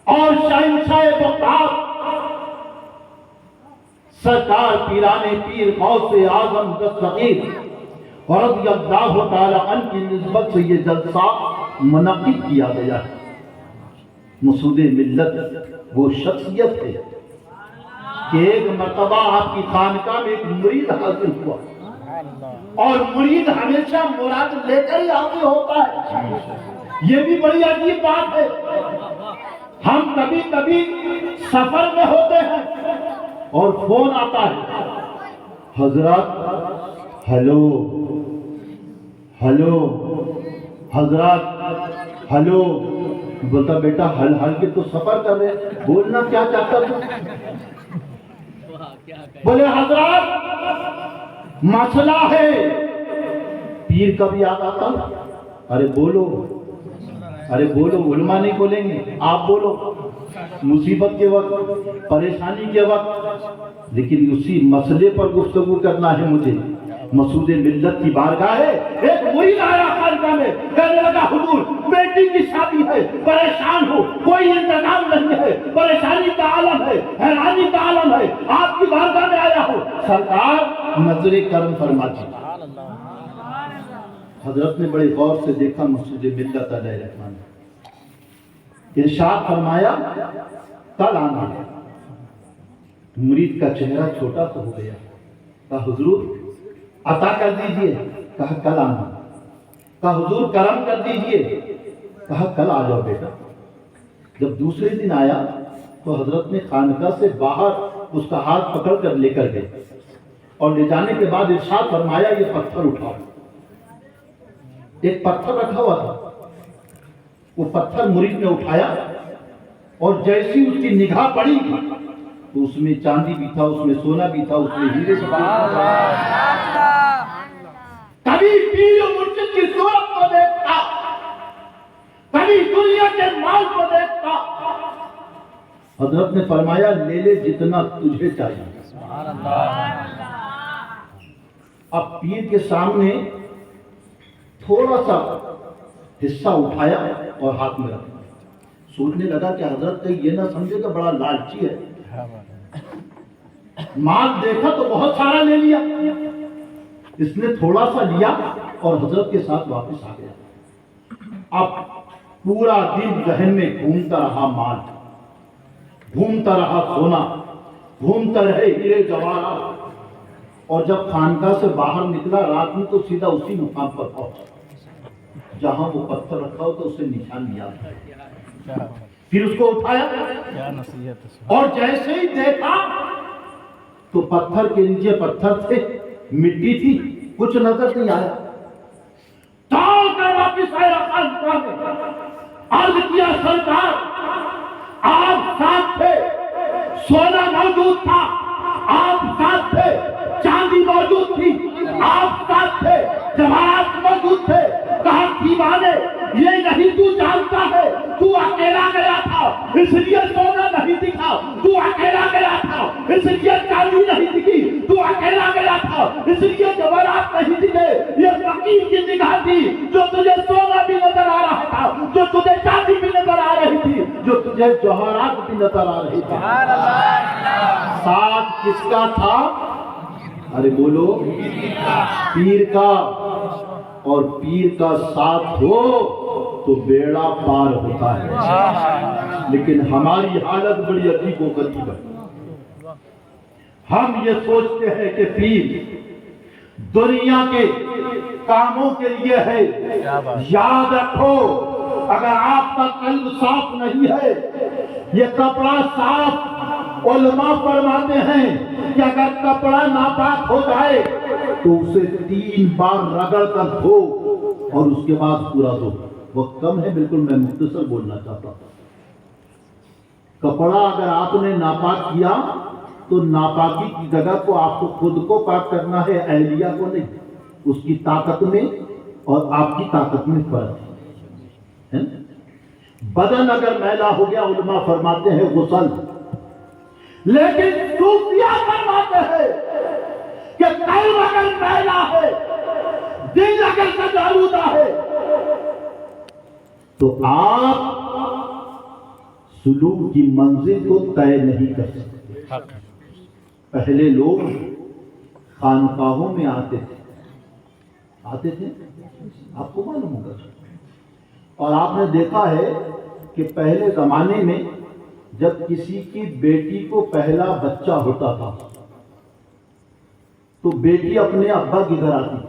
اور شہنشاہ بغداد سرکار پیرانے پیر غوث اعظم دستگیر رضی اللہ تعالی عنہ کی نسبت سے یہ جلسہ منعقد کیا گیا ہے۔ مسعود ملت وہ شخصیت ہے کہ ایک مرتبہ آپ کی خانقاہ میں ایک مرید حاضر ہوا، اور مرید ہمیشہ مراد لے کر ہی حاضر ہوتا ہے۔ یہ بھی بڑی عجیب بات ہے، ہم کبھی کبھی سفر میں ہوتے ہیں اور فون آتا ہے، حضرات ہلو ہلو، حضرات ہلو، بولتا بیٹا ہل ہل کے تو سفر کر رہے، بولنا کیا چاہتا تو؟ بولے حضرات مسئلہ ہے، پیر کا بھی یاد آتا، ارے بولو، ارے بولو، علماء نہیں بولیں گے، آپ بولو، مصیبت کے وقت، پریشانی کے وقت، لیکن اسی مسئلے پر گفتگو کرنا ہے مجھے۔ مسعود ملت کی بارگاہ ہے، ایک مرید آیا خانقاہ میں، کہنے لگا حضور بیٹی کی شادی ہے، پریشان ہو، کوئی انتظام نہیں ہے، پریشانی کا عالم ہے، حیرانی کا عالم ہے، آپ کی بارگاہ میں آیا ہو، سرکار نظر کرم فرماتی۔ حضرت نے بڑے غور سے دیکھا مسعود ملت علیہ الرحمن، ارشاد فرمایا کل آنا ہے۔ مرید کا چہرہ چھوٹا سا ہو گیا، کہا حضور عطا کر دیجئے، کہا کل آنا، کہا حضور کرم کر دیجئے، کہا کل آ جاؤ بیٹا۔ جب دوسرے دن آیا تو حضرت نے خانقاہ سے باہر اس کا ہاتھ پکڑ کر لے کر گئے، اور لے جانے کے بعد ارشاد فرمایا یہ پتھر اٹھاؤ۔ ایک پتھر رکھا ہوا تھا، وہ پتھر مرید نے اٹھایا، اور جیسی اس کی نگاہ پڑی تو اس میں چاندی بھی تھا، اس میں سونا بھی تھا، اس میں ہیرے بھی تھا۔ کبھی پیر و مرشد کی صورت کو دیکھتا، کبھی دنیا کے مال کو دیکھتا۔ حضرت نے فرمایا لے لے جتنا تجھے چاہیے۔ اب پیر کے سامنے تھوڑا سا حصہ اٹھایا اور ہاتھ میں رکھا، سوچنے لگا کہ حضرت کہیں یہ نہ سمجھے کہ بڑا لالچی ہے، مال دیکھا تو بہت سارا لے لیا۔ اس نے تھوڑا سا لیا اور حضرت کے ساتھ واپس آ گیا۔ اب پورا دن ذہن میں گھومتا رہا مال، گھومتا رہا سونا، گھومتا رہے ہیرے جواہرات، اور جب خانقاہ سے باہر نکلا رات میں تو سیدھا اسی مقام پر پہنچا جہاں وہ پتھر رکھا ہو تو اسے نشان لیا، پھر اس کو اٹھایا، اور جیسے ہی دیکھا تو پتھر کے نیچے پتھر تھے، مٹی تھی، کچھ نظر نہیں آیا۔ دوڑ کر واپس آیا خانقاہ میں، عرض کیا سرکار آپ ساتھ تھے، سونا موجود تھا، آپ ساتھ تھے، چاندی موجود تھی، آپ ساتھ تھے، جواہرات موجود تھے۔ کہا دیوانے یہ نہیں تو جانتا ہے، تو اکیلا گیا تھا اس لیے سونا نہیں دکھا، تو اکیلا گیا تھا اس لیے چاندی نہیں دکھی، تو اکیلا گیا تھا اس لیے جواہرات نہیں دکھے۔ یہ فقیر کی نگاہ تھی، جو تجھے سونا بھی نظر آ رہا تھا، جو تجھے چاندی بھی نظر آ رہی تھی، جو تجھے جواہرات بھی نظر آ رہی تھی۔ ساتھ کس کا تھا؟ ارے بولو، پیر کا، اور پیر کا ساتھ ہو تو بیڑا پار ہوتا ہے۔ لیکن ہماری حالت بڑی عجیب و غریب ہے، ہم یہ سوچتے ہیں کہ پیر دنیا کے کاموں کے لیے ہے۔ یاد رکھو اگر آپ کا قلب صاف نہیں ہے، یہ کپڑا صاف، علماء فرماتے ہیں کہ اگر کپڑا ناپاک ہو جائے تو اسے 3 بار رگڑ کر دھو اور اس کے بعد پورا دھو۔ وقت کم ہے، بالکل میں مختصر بولنا چاہتا ہوں۔ کپڑا اگر آپ نے ناپاک کیا تو ناپاکی کی جگہ کو آپ کو خود کو پاک کرنا ہے، اہلیہ کو نہیں۔ اس کی طاقت میں اور آپ کی طاقت میں فرق ہے۔ بدن اگر میلا ہو گیا علماء فرماتے ہیں غسل، لیکن صوفیہ فرماتے ہیں کہ قلب اگر میلا ہے، دل اگر سجالودہ ہے، تو آپ سلوک کی منزل کو طے نہیں کر سکتے. پہلے لوگ خانقاہوں میں آتے تھے آپ کو معلوم ہوگا. اور آپ نے دیکھا ہے کہ پہلے زمانے میں جب کسی کی بیٹی کو پہلا بچہ ہوتا تھا تو بیٹی اپنے ابا کی گھر آتی تھی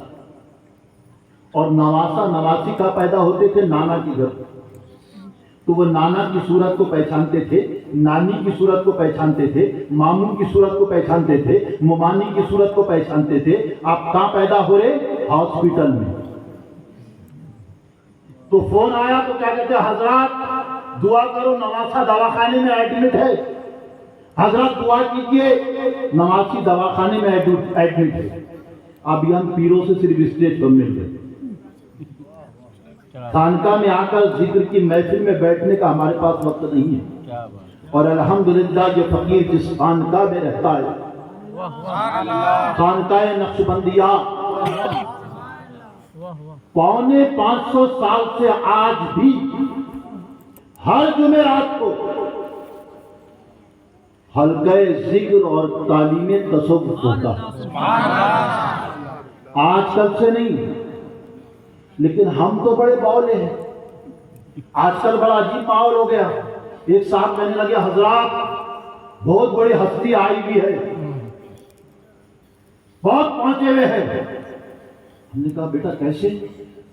اور نواسا نواسی کا پیدا ہوتے تھے نانا کی گھر. تو وہ نانا کی صورت کو پہچانتے تھے, نانی کی صورت کو پہچانتے تھے, ماموں کی صورت کو پہچانتے تھے, ممانی کی صورت کو پہچانتے تھے. آپ کہاں پیدا ہو رہے؟ ہاسپٹل میں. تو فون آیا تو کیا کہتے ہیں, حضرات دعا کرو نواسا دواخانے میں ایڈمٹ ہے, حضرات دعا کیجئے نواسی دواخانے میں ایڈمٹ ہے. ابھی ہم پیروں سے صرف اسٹیج پر مل گئے. خانقاہ میں آ کر ذکر کی محفل میں بیٹھنے کا ہمارے پاس وقت نہیں ہے. اور الحمدللہ یہ فقیر جس خانقاہ میں رہتا ہے, خانقاہ نقشبندیہ, 450 سال سے آج بھی ہر جمعرات کو حلقہ ذکر اور تعلیم تصوف ہوتا ہے. آج کل سے نہیں, لیکن ہم تو بڑے باولے ہیں. آج کل بڑا عجیب ماحول ہو گیا. ایک صاحب کہنے لگے, حضرات بہت بڑی ہستی آئی ہوئی ہے, بہت پہنچے ہوئے ہیں. ہم نے کہا بیٹا کیسے؟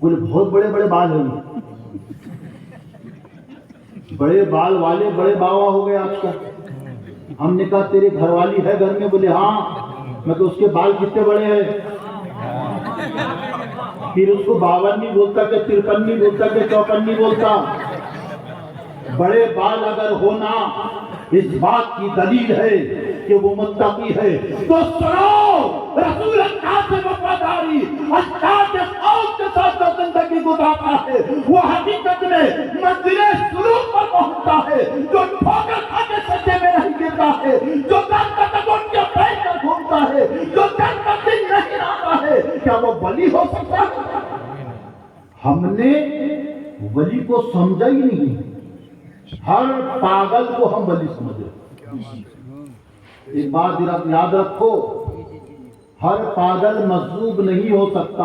بولے بہت بڑے بڑے بال ہیں. بڑے بال والے بڑے باوا ہو گئے آج کل. ہم نے کہا تیرے گھر والی ہے گھر میں؟ بولے ہاں. میں تو اس کے بال کتنے بڑے ہیں. پھر اس کو 52 نہیں بولتا کہ 53 نہیں بولتا کہ 54 نہیں بولتا. بڑے بال اگر ہونا اس بات کی دلیل ہے کہ وہ متقی ہے تو سنو, رسول اللہ سے وفاداری اللہ کے خوف کے ساتھ جو زندگی گزارتا ہے وہ حقیقت میں منزل سلوک پر پہنچتا ہے. جو ٹھوکر کھا کے سجدے میں نہیں گرتا ہے, جو دن کا تکون کے بیٹھ کر گھومتا ہے, جو دن کا دن نہیں آتا ہے, کیا وہ ولی ہو سکتا ہے؟ ہم نے ولی کو سمجھا ہی نہیں. ہر پاگل کو ہم ولی سمجھے. ایک بات یاد رکھو, ہر پاگل مجذوب نہیں ہو سکتا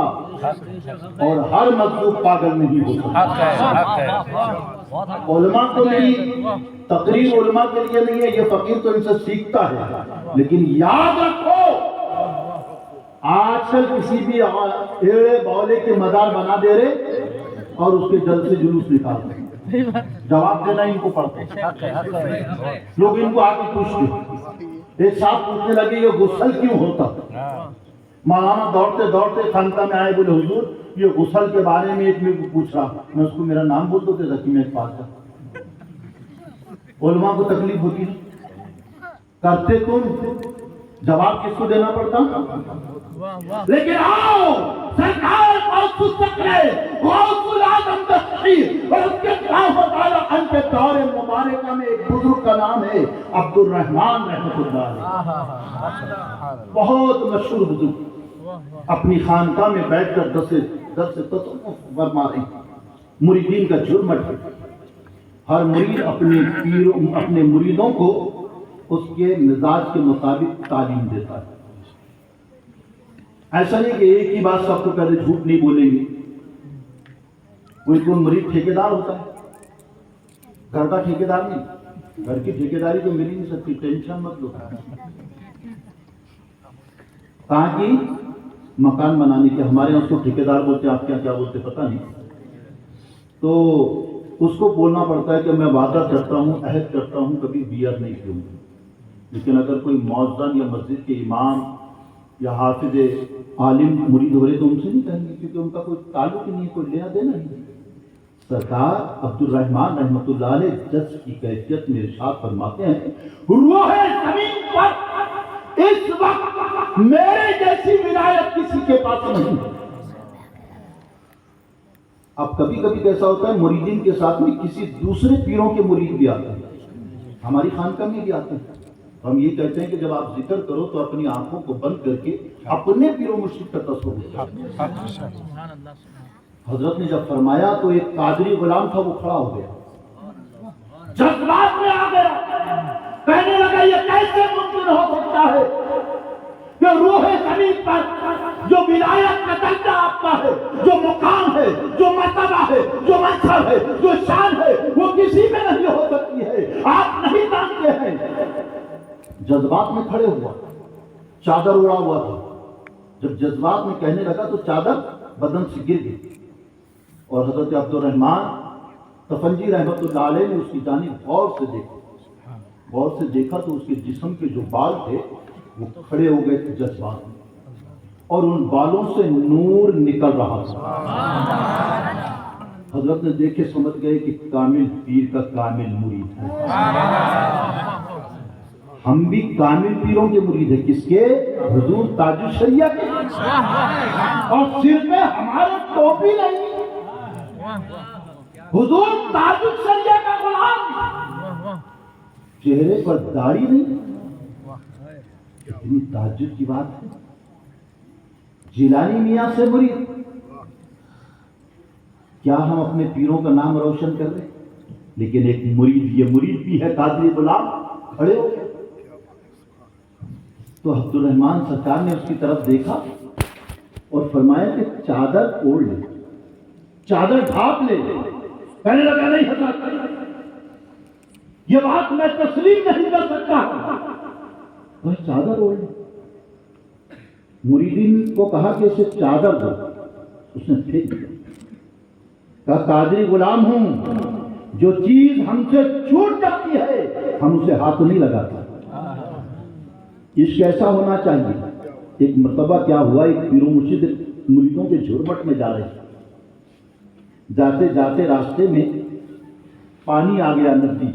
اور ہر مجذوب پاگل نہیں ہو سکتا. علماء کو میری تقریر علماء کے لیے نہیں ہے, یہ فقیر تو ان سے سیکھتا ہے. لیکن یاد رکھو, آج کل کسی بھی ایڑے بولے کے مزار بنا دے رہے اور اس کے جل سے جلوس نکال دیں. جواب دینا ان کو پڑتا ہے. لوگ ان کو آ کے پوچھتے. ایک صاحب پوچھنے لگے یہ غسل کیوں ہوتا؟ مولانا دوڑتے دوڑتے خانقاہ میں آئے, بولے حضور یہ غسل کے بارے میں ایک میرے کو پوچھ رہا. میں اس کو میرا نام بول دو تھا کہ میں ایک پاس تھا. علماء کو تکلیف ہوتی کرتے تم, جواب کس کو دینا پڑتا؟ لیکن آؤ سرکار غوث الثقلین غوث العظم تشریف, اور اس کے خلاف تعالیٰ ان کے دور مبارکہ میں ایک بزرگ کا نام ہے عبد الرحمن رحمۃ اللہ علیہ. بہت مشہور بزرگ, اپنی خانقاہ میں بیٹھ کر درس تصوف فرما رہے ہیں. مریدین کا جرمٹ ہے. ہر مرید اپنے مریدوں کو اس کے مزاج کے مطابق تعلیم دیتا ہے. ایسا نہیں کہ ایک ہی بات سب کو پہلے جھوٹ نہیں بولیں گے. کوئی مرید ٹھیکیدار ہوتا ہے, گھر کا ٹھیکیدار نہیں. گھر کی ٹھیکیداری تو مل ہی نہیں سکتی, ٹینشن مت لو. کہاں کی مکان بنانے کی, ہمارے یہاں اس کو ٹھیکیدار بولتے, آپ کیا کیا بولتے پتہ نہیں. تو اس کو بولنا پڑتا ہے کہ میں وعدہ کرتا ہوں, عہد کرتا ہوں کبھی بیعت نہیں کروں گا. لیکن اگر کوئی مؤذن یا مسجد کے امام یا حافظ عالم مرید ہو رہے تو ان سے نہیں کہیں گے, کیونکہ ان کا کوئی تعلق ہی نہیں, کوئی لینا دینا نہیں. سرکار عبد الرحمن رحمۃ اللہ علیہ جس کی کیفیت میں ارشاد فرماتے ہیں, روح زمین پر اس وقت میرے جیسی ولایت کسی کے پاس نہیں. اب کبھی کبھی کیسا ہوتا ہے مریدین کے ساتھ میں کسی دوسرے پیروں کے مرید بھی آتے ہیں, ہماری خانقاہ میں بھی آتے ہیں. ہم یہ کہتے ہیں کہ جب آپ ذکر کرو تو اپنی آنکھوں کو بند کر کے اپنے پیر و مرشد کا تصور کرو. حضرت نے جب فرمایا تو ایک قادری غلام تھا, وہ کھڑا ہو گیا, جذبات میں کہنے لگا یہ کیسے ممکن ہو سکتا ہے کہ روح زمین پر جو ولایت کا درجہ آپ کا ہے، جو مقام ہے، جو مرتبہ ہے، جو منصب ہے، جو شان ہے، وہ کسی میں نہیں ہو سکتی ہے، آپ نہیں جانتے ہیں۔ جذبات میں کھڑے ہوا، چادر اڑا ہوا تھا، جب جذبات میں کہنے لگا تو چادر بدن سے گر گئی، اور حضرت عبد الرحمن تفنجی رحمت اللہ علیہ نے اس کی جانب غور سے دیکھا تو اس کے جسم کے جو بال تھے وہ کھڑے ہو گئے تھے جذبات میں، اور ان بالوں سے نور نکل رہا تھا۔ حضرت نے دیکھے سمجھ گئے کہ کامل پیر کا کامل مرید ہے۔ ہم بھی کامل پیروں کے مرید ہیں، کس کے؟ حضور تاج الشریعہ کے، اور سر پہ ہمارے ٹوپی نہیں، حضور تاج الشریعہ کا غلام، چہرے پر داڑھی نہیں، اتنی تعجب کی بات ہے۔ جیلانی میاں سے مرید، کیا ہم اپنے پیروں کا نام روشن کر رہے؟ لیکن ایک مرید، یہ مرید بھی ہے قادری غلام، کھڑے ہو گئے۔ تو عبد الرحمن سرکار نے اس کی طرف دیکھا اور فرمایا کہ چادر اوڑھ لے، چادر ڈھانپ لے۔ کہنے لگا نہیں حضرت، یہ بات میں تسلیم نہیں کر سکتا، بس چادر اوڑھ لے۔ مریدین کو کہا کہ اسے چادر دو، اس نے پھینک دیا، کہا قادری غلام ہوں، جو چیز ہم سے چھوٹ جاتی ہے ہم اسے ہاتھ نہیں لگاتے۔ عشق ایسا ہونا چاہیے۔ ایک مرتبہ کیا ہوا، ایک پیر و مرشد مریدوں کے جھرمٹ میں جا رہے تھے، جاتے جاتے راستے میں پانی آ گیا، ندی،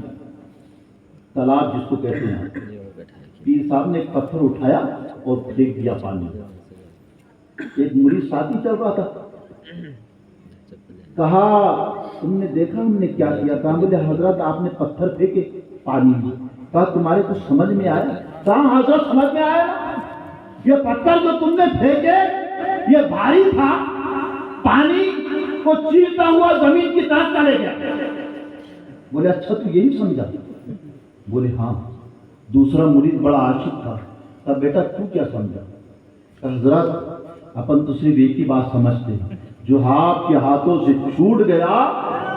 تالاب جس کو کہتے ہیں۔ پیر صاحب نے ایک پتھر اٹھایا اور پھینک دیا پانی۔ ایک مرید ساتھی چل رہا تھا، کہا تم نے دیکھا ہم نے کیا کیا؟ کہا بولے حضرت آپ نے پتھر پھینکے پانی میں۔ کہا تمہارے کچھ سمجھ میں آیا؟ کہا حضرت سمجھ میں آیا، یہ پتھر جو تم نے پھینکے یہ بھاری تھا، پانی کو چیرتا ہوا زمین کی طرف چلے گیا۔ بولے اچھا تو یہی سمجھا؟ بولے ہاں۔ دوسرا مرید بڑا عاشق تھا، کہا بیٹا تو کیا سمجھا؟ کہا حضرت اپن تو صرف ایک ہی بات سمجھتے ہیں، جو آپ کے ہاتھوں سے چھوٹ گیا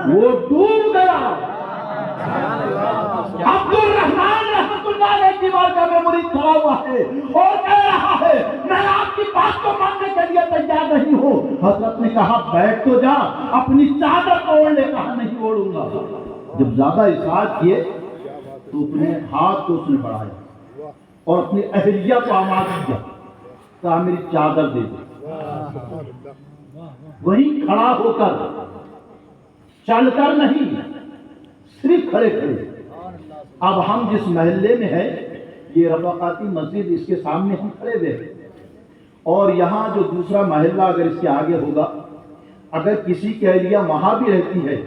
وہ ڈوب گیا۔ عبد الرحمن رحمت اللہ علیہ کی بارگاہ میں مرید کھڑا ہوا ہے اور کہہ رہا ہے میں آپ کی بات کو ماننے کے لیے تیار نہیں ہوں۔ حضرت نے کہا بیٹھ تو جا، اپنی چادر اوڑھ لے۔ کہا نہیں اوڑھوں گا۔ جب زیادہ اصرار کیے تو اپنے ہاتھ کو اس نے بڑھایا اور اپنی اہلیہ کو آمادہ کیا، کہا میری چادر دے دو۔ وہیں کھڑا ہو کر، چل کر نہیں، صرف کھڑے کھڑے۔ اب ہم جس محلے میں ہیں یہ رفاقاتی مسجد، اس کے سامنے ہم کھڑے ہوئے، اور یہاں جو دوسرا محلہ اگر اس کے آگے ہوگا، اگر کسی کی اہلیہ وہاں بھی رہتی ہے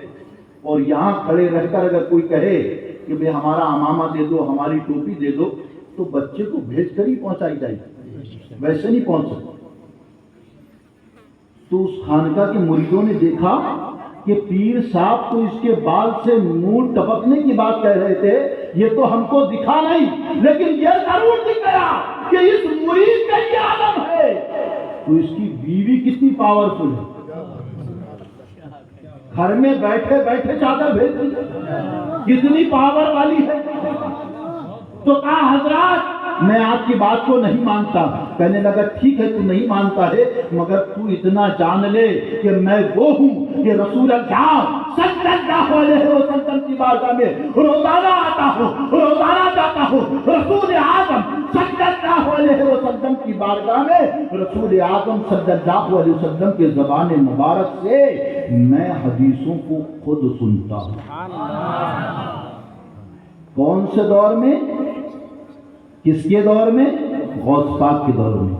اور یہاں کھڑے رہ کر اگر کوئی کہے کہ بھئی ہمارا عمامہ دے دو، ہماری ٹوپی دے دو، تو بچے کو بھیج کر ہی پہنچائی جائے گی، ویسے نہیں پہنچ سکتے۔ تو اس خانقاہ کے مریدوں نے دیکھا کہ پیر صاحب تو اس کے بال سے نور ٹپکنے کی بات کہہ رہے تھے، یہ تو ہم کو دکھا نہیں، لیکن یہ ضرور دکھ گیا کہ اس مرید کا یہ عالم ہے، تو اس کی بیوی کتنی پاورفل ہے، گھر میں بیٹھے بیٹھے چادر بھیج دی، کتنی پاور والی ہے۔ تو کہا حضرات میں آپ کی بات کو نہیں مانتا۔ کہنے لگا ٹھیک ہے تو نہیں مانتا ہے، مگر تو اتنا جان لے کہ میں وہ ہوں کہ رسول اللہ صلی اللہ علیہ وسلم کی بارگاہ میں روزانہ آتا ہوں، روزانہ جاتا ہوں۔ رسول اعظم صلی اللہ علیہ وسلم کی بارگاہ میں رسول اعظم صلی اللہ علیہ وسلم کے زبان مبارک سے میں حدیثوں کو خود سنتا ہوں۔ کون سے دور میں؟ کس کے دور میں؟ غوث پاک کے دور میں۔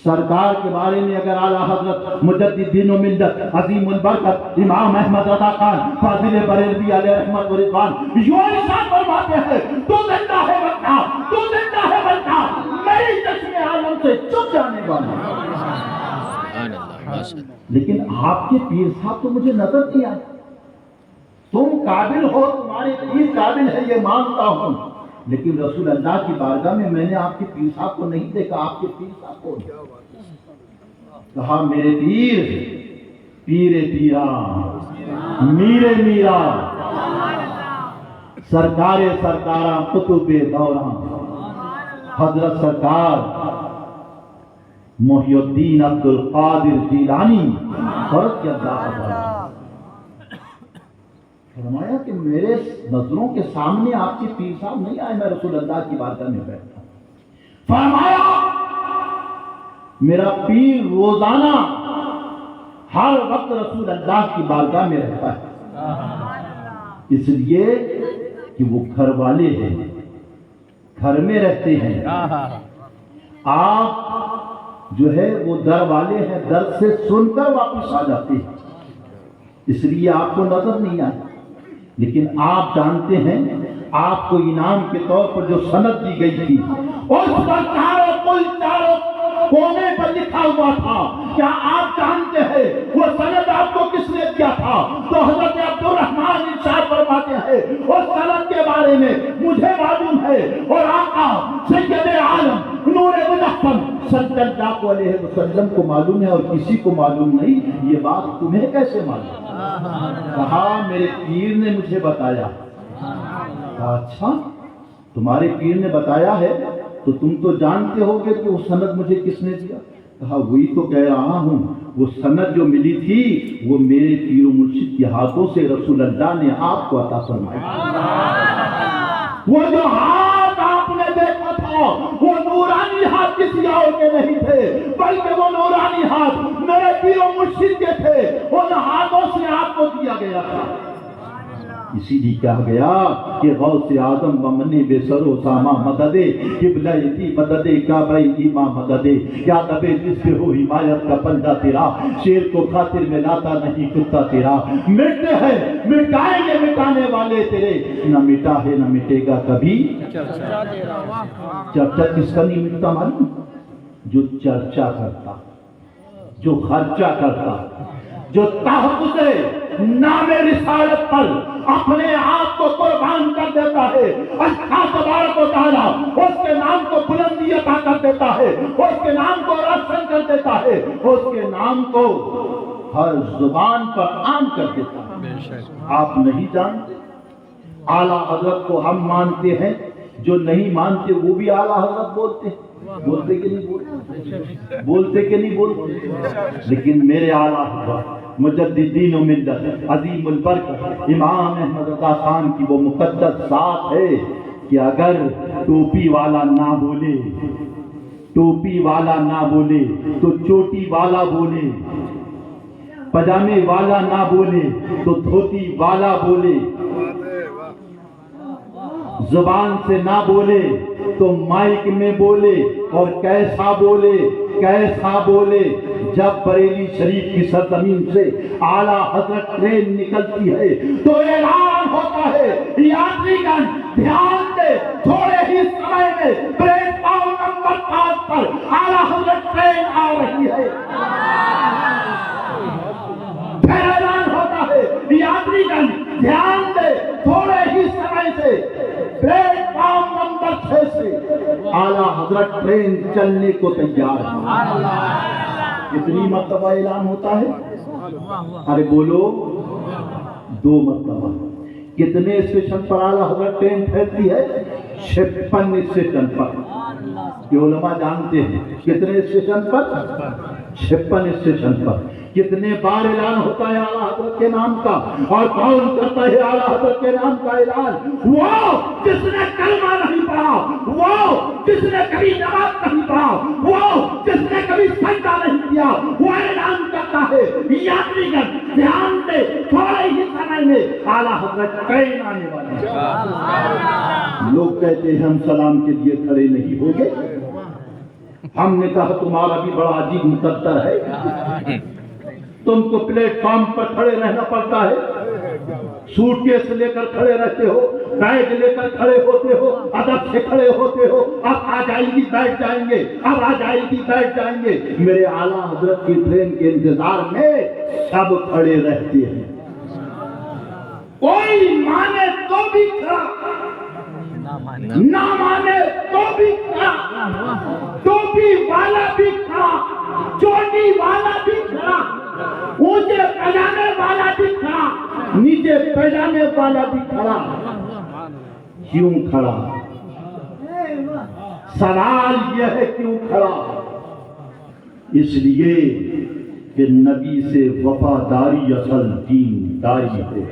سرکار کے بارے میں اگر اعلیٰ حضرت مجدد دین و ملت عظیم البرکت امام احمد رضا خان فاضل بریلوی علیہ رحمت و رضوان یوں ارشاد فرماتے ہیں تو زندہ ہے بلکہ، تو زندہ ہے بلکہ میری چشم عالم سے چپ جانے والا۔ لیکن آپ کے پیر صاحب تو مجھے نظر نہیں آئے۔ تم قابل ہو، تمہارے پیر قابل ہے یہ مانتا ہوں، لیکن رسول اللہ کی بارگاہ میں میں نے آپ کے پیر صاحب کو نہیں دیکھا، آپ کے پیر صاحب کو کہا میرے پیر، پیر پیران، میر میرا، سرکار سرکاراں، قطب دوراں، حضرت سرکار محی الدین عبد القادر جیلانی رضی اللہ عنہ، فرمایا کہ میرے نظروں کے سامنے آپ کے پیر صاحب نہیں آئے، میں رسول اللہ کی بارگاہ میں بیٹھا۔ فرمایا میرا پیر روزانہ ہر وقت رسول اللہ کی بارگاہ میں رہتا ہے، اس لیے کہ وہ گھر والے ہیں، گھر میں رہتے ہیں، آپ جو ہے وہ در والے ہیں، در سے سن کر واپس آ جاتے ہیں، اس لیے آپ کو نظر نہیں آئی، لیکن آپ جانتے ہیں آپ کو انعام کے طور پر جو سند دی گئی تھی اس پر چاروں کونے پر لکھا ہوا تھا، کیا آپ جانتے ہیں وہ سند آپ کو کس نے دیا تھا؟ تو حضرت عبد الرحمن ارشاد فرماتے ہیں اس سند کے بارے میں مجھے معلوم ہے، اور آقا سید عالم نور مجسم صلی اللہ علیہ وسلم کو معلوم ہے، اور کسی کو معلوم نہیں، یہ بات تمہیں کیسے معلوم؟ کہا میرے پیر نے مجھے بتایا۔ کہا اچھا تمہارے پیر نے بتایا ہے تو تم تو جانتے ہو گے کہ وہ سند مجھے کس نے دیا؟ کہا وہی تو کہہ رہا ہوں، وہ سند جو ملی تھی وہ میرے پیر و مرشد کے ہاتھوں سے رسول اللہ نے آپ کو عطا فرمائی۔ وہ جو ہاتھ آپ نے دیکھا تھا وہ نورانی ہاتھ کسی اور کے نہیں تھے، بلکہ وہ نورانی ہاتھ میرے پیر و مرشد کے تھے، ان ہاتھوں سے آپ کو دیا گیا تھا۔ اسی لیے کہا گیا کہ غوث اعظم ومنی بے سر و ساما مددے، قبلہ تھی مددے، کعبہ ایما مددے، یا دبے جس پہ ہو حمایت کا پنجہ تیرا، شیر کو خاطر میں لاتا نہیں کتا تیرا، مٹتے ہیں مٹائیں گے مٹانے والے تیرے، نہ مٹا ہے نہ مٹے گا کبھی چرچا۔ کس کا نہیں مٹتا معلوم؟ جو چرچا کرتا، جو خرچہ کرتا، جو تحفظ نام رسالت پر اپنے آپ کو قربان کر دیتا ہے، اللہ تبارک و تعالیٰ اس کے نام کو بلندی عطا کر دیتا ہے، اس کے نام کو روشن کر دیتا ہے، اس کے نام کو ہر زبان پر عام کر دیتا ہے۔ آپ نہیں جانتے، اعلیٰ حضرت کو ہم مانتے ہیں، جو نہیں مانتے وہ بھی اعلیٰ حضرت بولتے ہیں، بولتے کہ نہیں بولتے؟ بولتے کہ نہیں بولتے؟ لیکن میرے اعلیٰ حضرت مجددین و ملت عظیم البرکت امام احمد رضا خان کی وہ مقدس ذات ہے کہ اگر ٹوپی والا نہ بولے، ٹوپی والا نہ بولے تو چوٹی والا بولے، پجامے والا نہ بولے تو دھوتی والا بولے، زبان سے نہ بولے تو مائک میں بولے، اور کیسا بولے کیسا بولے۔ جب بریلی شریف کی سرزمین سے اعلیٰ حضرت ٹرین نکلتی ہے تو اعلان ہوتا ہے یاتریگن دھیان دے، تھوڑے ہی سمے میں پلیٹ فارم نمبر 5 پر اعلیٰ حضرت ٹرین آ رہی ہے۔ پھر اعلان ہوتا ہے یاتریگن دھیان دے، تھوڑے ہی سمے سے پلیٹ فارم نمبر 6 سے اعلیٰ حضرت ٹرین چلنے کو تیار ہے۔ کتنی مرتبہ اعلان ہوتا ہے؟ ارے بولو، 2 مرتبہ۔ کتنے اسٹیشن پر اعلیٰ حضرت ٹرین ٹھہرتی ہے؟ 56 اسٹیشن پر۔ یہ علماء جانتے ہیں کتنے اسٹیشن پر؟ 56 اسٹیشن پر۔ کتنے بار اعلان ہوتا ہے اعلیٰ حضرت کے نام کا، اور کون کرتا ہے اعلیٰ حضرت کے نام کا اعلان؟ وہ جس نے کلمہ نہیں پڑھا، وہ جس نے کبھی نماز نہیں پڑھا، وہ جس نے کبھی سجدہ نہیں کیا، وہ اعلان کرتا ہے یاتریگن دھیان دے، تھوڑے ہی سمے میں اعلیٰ حضرت ٹرین آنے والی ہے۔ لوگ کہتے ہیں ہم سلام کے لیے کھڑے نہیں ہو گے۔ ہم نے کہا تمہارا بھی بڑا عجیب مقدر ہے، تم کو پلیٹ فارم پر کھڑے رہنا پڑتا ہے، سوٹ کیس لے کر کھڑے رہتے ہو، بیگ لے کر کھڑے ہوتے ہو، ادب سے کھڑے ہوتے ہو، اب آ جائے گی بیٹھ جائیں گے، اب آ جائے گی بیٹھ جائیں گے۔ میرے اعلیٰ حضرت کی ٹرین کے انتظار میں سب کھڑے رہتے ہیں، کوئی مانے تو بھی کھڑے نہ مانے تو بھی کھڑا، ٹوپی والا بھی کھڑا، چوٹی والا بھی کھڑا، اونچے پجامے والا بھی کھڑا، نیچے پجامے والا بھی کھڑا۔ کیوں کھڑا؟ سوال یہ ہے کیوں کھڑا؟ اس لیے کہ نبی سے وفاداری اصل دین داری ہے۔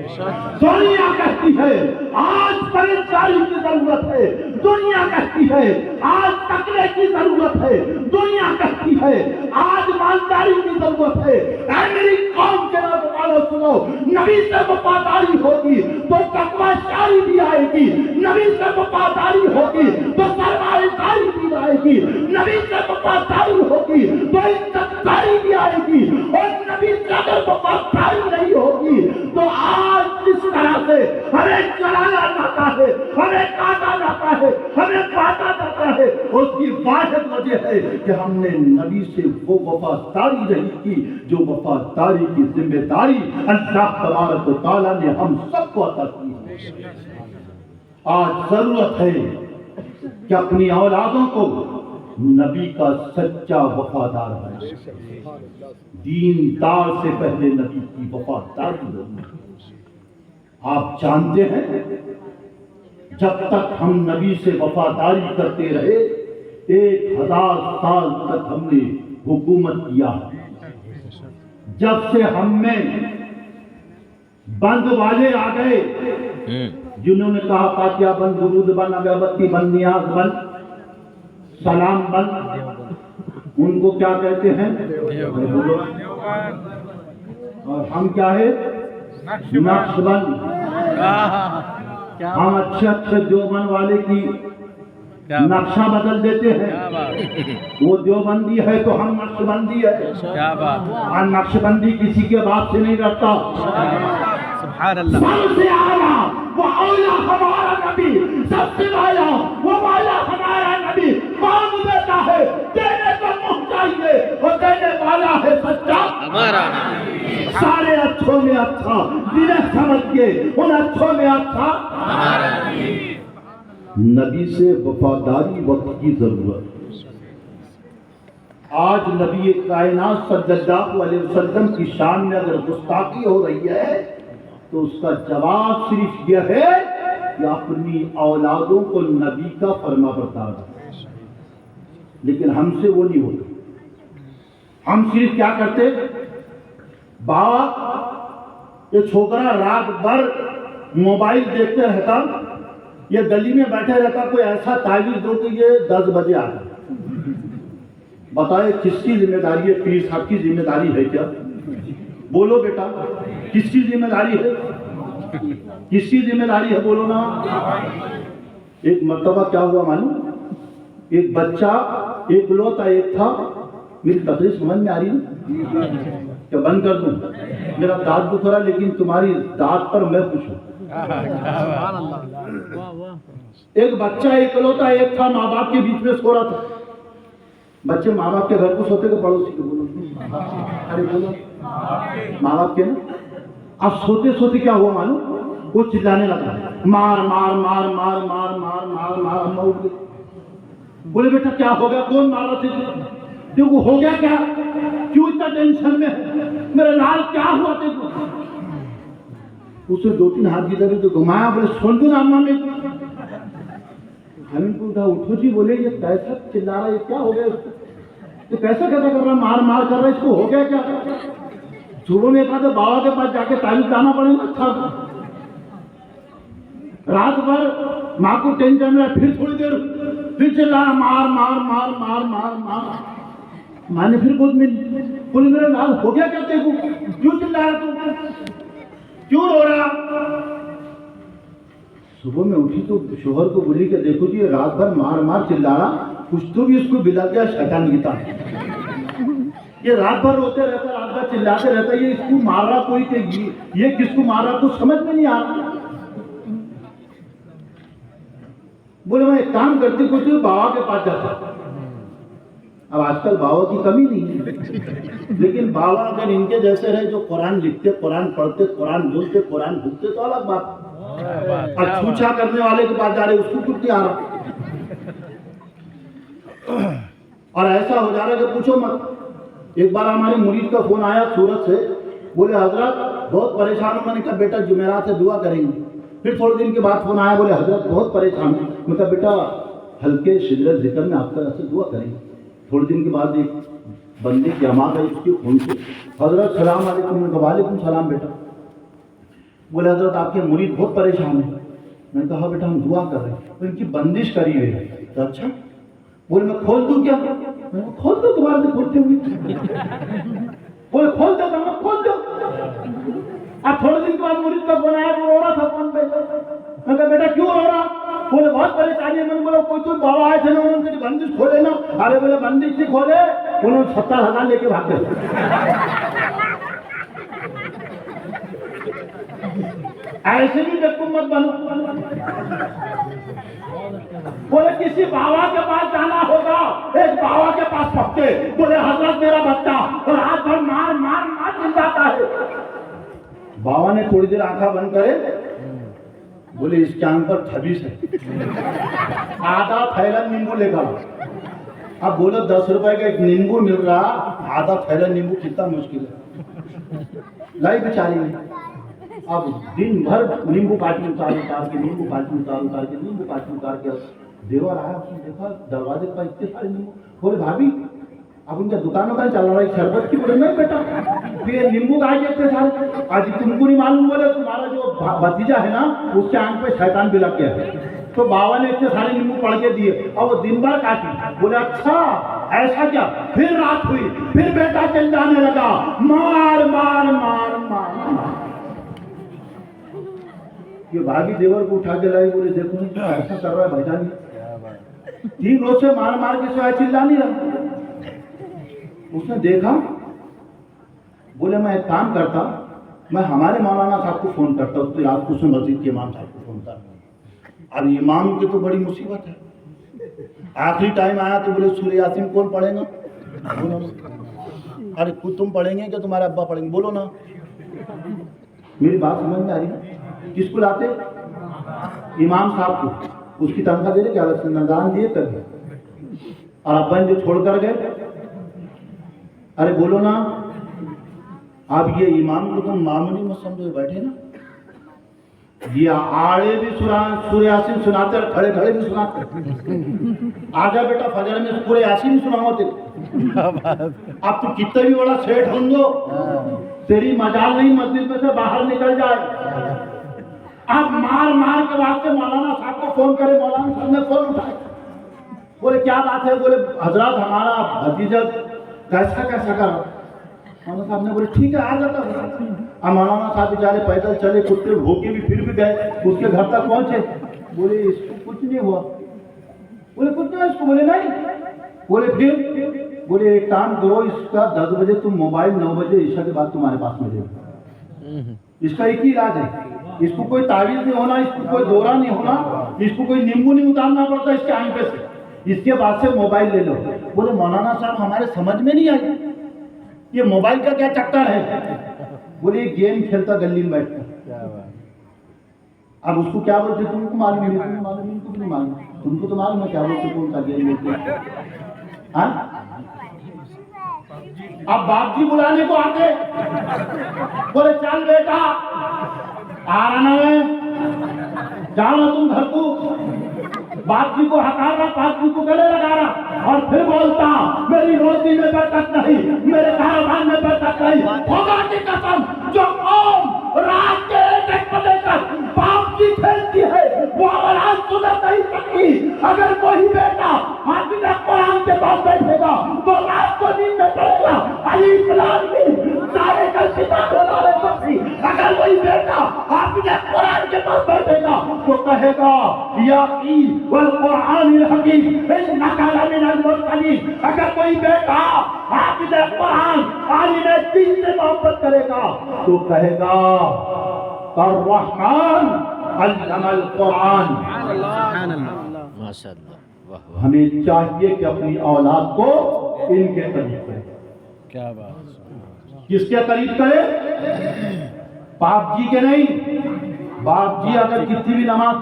دنیا کہتی ہے آج پرہیزگاری کی ضرورت ہے، دنیا کہتی ہے آج تقوی کی ضرورت ہے، دنیا کہتی ہے آج ایمانداری کی ضرورت ہے۔ اے میری قوم کے نوجوانوں سنو، نبی سے وفاداری ہوگی تو تقوی شاری بھی آئے گی، نبی سے وفاداری ہوگی تو سرمایہ کاری بھی آئے گی، نبی سے وفاداری ہوگی تو عزت داری بھی آئے گی، اور نبی سے اگر وفاداری نہیں ہوگی تو آج جس طرح سے ہمیں چلایا جاتا ہے، ہمیں کاٹا جاتا ہے، ہمیں کاٹا جاتا ہے، اس کی واحد وجہ ہے کہ ہم نے نبی سے وہ وفاداری نہیں کی جو وفاداری کی ذمہ داری اللہ تبارک و تعالیٰ نے ہم سب کو عطا کی ہے۔ آج ضرورت ہے کہ اپنی اولادوں کو نبی کا سچا وفادار بنائیں۔ دین دار سے پہلے نبی کی وفاداری ہوگی۔ آپ جانتے ہیں جب تک ہم نبی سے وفاداری کرتے رہے 1000 سال تک ہم نے حکومت کیا۔ جب سے ہم میں بند والے آ گئے جنہوں نے کہا فاتحہ بند، درود بند، اگربتی بند، نیاز بند، سلام بند، ان کو کیا کہتے ہیں؟ اور ہم کیا ہے؟ نقش بند۔ ہم اچھے اچھے دیوبند والے کی نقشہ بدل دیتے ہیں، وہ دیوبندی ہے تو ہم نقش بندی ہے، اور نقش بندی کسی کے باپ سے نہیں ڈرتا۔ سب سے اعلیٰ وہ اولیاء ہمارا نبی، سب سے اعلیٰ وہ والا ہمارا نبی کون دیتا ہے؟ دینے کو محتاج ہے اور دینے والا ہے سچا ہمارا نبی۔ سارے اچھوں میں اچھا دل سمجھ کے ان اچھوں میں اچھا ہمارا نبی۔ نبی سے وفاداری وقت کی ضرورت۔ آج نبی کائنات صلی اللہ علیہ وسلم کی شان میں اگر گستاخی ہو رہی ہے تو اس کا جواب صرف یہ ہے کہ اپنی اولادوں کو نبی کا فرما بردار ہے، لیکن ہم سے وہ نہیں ہوتا۔ ہم صرف کیا کرتے؟ باپ یہ چھوکرا رات بھر موبائل دیکھتے رہتا، یہ گلی میں بیٹھے رہتا، کوئی ایسا تعویذ دو کہ یہ 10 بجے آتا۔ بتائے کس کی ذمہ داری ہے؟ پیر صاحب کی ذمہ داری ہے کیا؟ بولو بیٹا، کس کی ذمہ داری ہے؟ کس کی ذمہ داری ہے؟ بولو نا۔ ایک مرتبہ کیا ہوا معلوم؟ ایک بچہ ایک لوتا ایک تھا، میری تقریر سمجھ میں آ رہی ہے کہ بند کر دوں؟ میرا دانت دکھ رہا لیکن تمہاری دانت پر میں خوش ہوں۔ ایک بچہ ایک لوتا ایک تھا، ماں باپ کے بیچ میں سو رہا تھا۔ بچے ماں باپ کے گھر کو سوتے کہ پڑوسی کے؟ بولو، ارے بولو، ماں باپ کے نا۔ اب سوتے سوتے کیا ہوا معلوم؟ وہ چلانے لگا، مار مار مار مار مار مار مار مار۔ ہم اٹھ گئے، بولے بیٹا کیا ہو گیا؟ کون مار رہا تھا؟ دیکھو ہو گیا کیا؟ کیوں اتنا ٹینشن میں ہے؟ میرے لال کیا ہوا دیکھو؟ اسے 2-3 ہاتھ کی طرف تو گھمایا، بولے سن دو نا اماں میں۔ ہمیں کو اٹھا، اٹھو جی، بولے یہ کیسا چلا رہا ہے؟ یہ کیا ہو گیا؟ یہ کیسا کیسا کر رہا ہے؟ مار مار کر رہا ہے، اس کو ہو گیا کیا؟ صبح میں کہا تھا بابا کے پاس جا کے تعلیم لانا پڑے گا۔ اچھا، رات بھر ماں کو ٹینشن میں، پھر تھوڑی دیر پھر چلا مار مار مار مار مار مار۔ ماں نے پھر خود ملی، بولے میرا لال ہو گیا کیا دیکھو؟ کیوں چلا رہا تو؟ کیوں رو رہا؟ صبح میں اٹھی تو شوہر کو بولی کہ دیکھو جی رات بھر مار مار چلا رہا، کچھ تو بھی اس کو بلا گیا شیطان کی طرح۔ یہ رات بھر روتے رہتا، رات بھر چلاتے رہتا، یہ اس کو مار رہا کوئی کہ یہ کس کو مار رہا کچھ سمجھ میں نہیں آ رہا۔ بولے میں ایک کام کرتی کچھ بابا کے پاس جاتا۔ اب آج کل بابا کی کمی نہیں ہے، لیکن بابا اگر ان کے جیسے رہے جو قرآن لکھتے، قرآن پڑھتے، قرآن بولتے، قرآن بھولتے تو الگ بات۔ اور چھوچا کرنے والے کے پاس جا رہے اس کو کچھ نہیں آ رہا. اور ایسا ہو جا رہا ہے کہ پوچھو مت. ایک بار ہمارے مرید کا فون آیا سورت سے, بولے حضرت بہت پریشان ہوں. میں نے کہا بیٹا جمعرات سے دعا کریں گے. پھر تھوڑے دن کے بعد فون آیا, بولے حضرت بہت پریشان ہوں. میں کہا بیٹا ہلکے شدت ذکر میں آپ کا ایسے دعا کریں گے. تھوڑے دن کے بعد ایک بندے کی جماعت ہے, اس کے فون سے حضرت سلام علیکم. میں کہا وعلیکم السلام بیٹا. بولے حضرت آپ کے مرید بہت پریشان ہیں. میں نے کہا بیٹا ہم دعا کر رہے ہیں, تو ان کی بندش کری ہوئی ہے. تو اچھا, بولے میں کھول دوں کیا؟ میں کھول دو, تمہارے سے کھولتے ہوئے. بولے کھول دو, میں کھول دو. اب تھوڑے دن کے بعد مرید کا فون آیا, وہ رو رہا تھا فون پہ. میں کہا بیٹا کیوں رو رہا؟ بولے بہت پریشانی ہے. میں نے بولا کوئی تو بابا آئے تھے نا, انہوں نے بندش کھولے نا. ارے بولے بندش نہیں کھولے, انہوں نے 70,000 لے کے بھاگ گئے. ایسے بھی بیوقوف مت بنو. بولے کسی بابا کے پاس جانا ہوگا, ایک بابا کے پاس پکے. بولے حضرت میرا بچہ اور رات بھر مار مار مار مل جاتا ہے. بابا نے تھوڑی دیر آنکھیں بند کرے, بولے اس کے آنکھ پر 26 ہے, آدھا تھیلا نیمبو لے کر. اب بولو 10 روپے کا ایک نیمبو مل رہا, آدھا تھیلا نیمبو کتنا مشکل ہے. لائی بیچاری نے. اب دن بھر نیمبو کاٹی اتار کے, نیمبو کاٹی اتار کے, نیمبو کاٹی اتار کے. دیور آیا, اس نے دیکھا دروازے پر اتنے سارے نیمبو. بولے بھابھی اب ان کا دکانوں کا چل رہا ہے شربت کی. بولے نہیں بیٹا یہ نیمبو کاٹے اتنے سارے, آج تم کو نہیں معلوم. بولے تمہارا جو بھتیجا ہے نا اس کے آنکھ پہ شیطان بھی لگ گیا ہے, تو بابا نے اتنے سارے نیمبو پڑھ کے دیے اور وہ دن بھر کاٹی. بولے اچھا ایسا کیا؟ پھر رات ہوئی, پھر بیٹا چل جانے لگا, مار مار مار مار مار. یہ بھاگی دیور کو اٹھا کے لائے. بولے دیکھو ایسا کر رہا ہے بھائی جان, 3 روز سے مار مار کے سوائے چلا نہیں رہا. اس نے دیکھا, بولے میں ایک کام کرتا, میں ہمارے مولانا صاحب کو فون کرتا ہوں. تو یاد کو مسجد کے امام صاحب کو فون کرتا. اب امام کی تو بڑی مصیبت ہے. آخری ٹائم آیا تو بولے سورہ یاسین کون پڑھے گا؟ بولو نا. ارے خود تم پڑھیں گے کہ تمہارے ابا پڑھیں گے؟ بولو نا. میری بات سمجھ میں آ رہی ہے؟ کس کو لاتے؟ امام صاحب کو. اس کی تنخواہ دے دے کیا الگ سے نظام دیے کر گئے, اور ابا نے جو چھوڑ کر گئے. ارے بولو نا. اب یہ امام کو تم معمولی مت سمجھو, بیٹھے نا, یہ آڑے بھی سورہ یاسین سناتے اور کھڑے کھڑے بھی سناتے. آجا بیٹا فجر میں سورہ یاسین سناؤ تیرے. اب تو کتنے بھی بڑا سیٹ ہوں گو, تیری مجال نہیں مسجد میں سے باہر نکل جائے. اب مار مار کے واسطے مولانا صاحب کو فون کرے. مولانا صاحب نے فون اٹھائے. بولے کیا بات ہے؟ بولے حضرات ہمارا بھتیجا کیسا کیسا کر. مولانا صاحب نے بولے ٹھیک ہے آ جاتا. اب مولانا صاحب بیچارے پیدل چلے, کتے ہو کے بھی پھر بھی گئے, اس کے گھر تک پہنچے. بولے اس کو کچھ نہیں ہوا. بولے کچھ نہیں اس کو. بولے نہیں. بولے پھر؟ بولے ایک کام کرو, اس کا 10 بجے تم موبائل 9 بجے عشاء کے بعد تمہارے پاس میں دے. اس کا ایک ہی علاج ہے, اس کو کوئی تعویذ نہیں ہونا, اس کو کوئی دورہ نہیں ہونا, اس کو کوئی نیمبو نہیں اتارنا پڑتا اس کے آنکھ پہ سے. اس کے بعد سے موبائل لے لو. بولے مولانا صاحب ہمارے سمجھ میں نہیں آئی, یہ موبائل کا کیا چکر ہے؟ بولے یہ گیم کھیلتا گلی میں بیٹھ کر. اب اس کو کیا بولتے تم کو معلوم ہے, تم کو معلوم ہے, تم کو نہیں معلوم, تم کو تو معلوم ہے کیا بولتے کون سا گیم کھیلتے. ہاں اب باپ جی بلانے کو آتے. بولے چل بیٹا آ رہا ہے, جاؤ نا تم گھر کو. باپ جی کو ہکار رہا, باپ جی کو گلے لگا رہا, اور پھر بولتا میری روزی میں برکت نہیں, میرے کاروبار میں برکت نہیں. خدا کی قسم جو قوم رات کے 1 بجے تک باپ جی کھیلتی ہے وہ آواز سن نہیں سکتی. اگر کوئی بیٹا حافظ قرآن کے پاس بیٹھے گا تو رات کو نیند میں پڑے گا. الف لام میم سارے کل کتاب والے بخشی. اگر کوئی بیٹا حافظ قرآن کے پاس بیٹھے گا تو کہے گا یقین والقرآن الحکیم انک لمن المرسلین. اگر کوئی بیٹا حافظ قرآن عالم دین سے محبت کرے گا تو کہے گا الرحمن علم القرآن. ہمیں چاہیے کہ اپنی اولاد کو ان کے قریب کریں. کیا بات, کس کے قریب کرے؟ باپ جی کے نہیں, باپ جی اگر کتنی بھی نماز